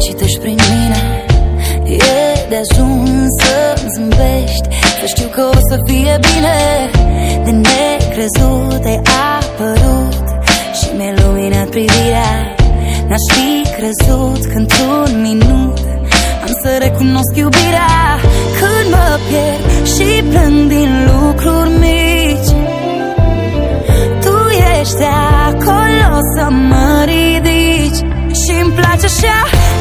citești prin mine. E de ajuns să-mi zâmbești, să știu că o să fie bine. De necrezut ai apărut și mi-ai luminat privirea. N-aș fi crezut că într-un minut am să recunosc iubirea. Când mă pierd și plâng din lucruri mici, tu ești acolo să mă ridici. Și-mi place așa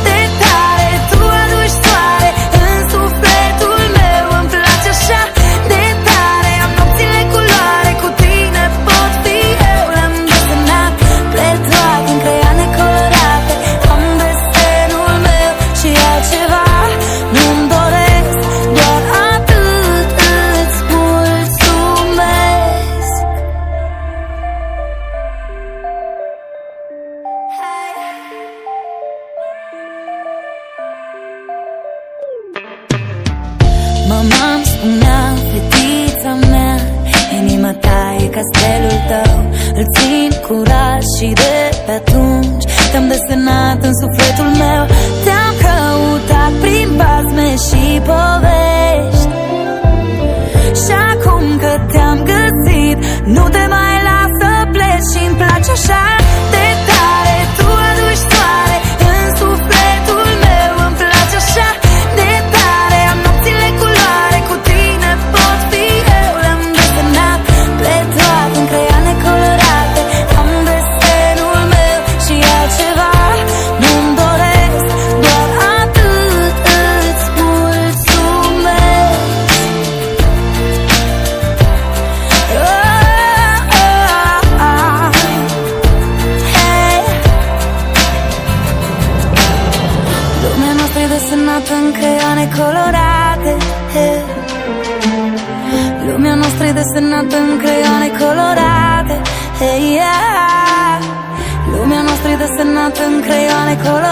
de tare, tu aduci soare în sufletul meu. Îmi place așa de tare, am nopțile culoare, cu tine pot fi eu. Le-am desenat pe toate în creioane colorate, am desenul meu și altceva nu-mi doresc, doar atât îți mulțumesc. Mama-mi spunea, fetița mea, inima ta e castelul tău. Îl țin curat și de pe atunci te-am desenat în sufletul meu. Te-am căutat prin basme și povești, și acum că te-am găsit, nu te mai las să pleci. Și-mi place așa de tare, tu aduci soare în sufletul meu. Îmi place așa de tare, am nopțile culoare, cu tine pot fi eu. Le-am desenat pe toate în creioane colorate, am desenul meu și altceva nu-mi doresc, doar atât îți mulțumesc. Hey. Lumea noastră e desenată în creioane colorate, hey. Lumea noastră e desenată în creioane colorate, hey, yeah. Lumea noastră e desenată în creioane colorate.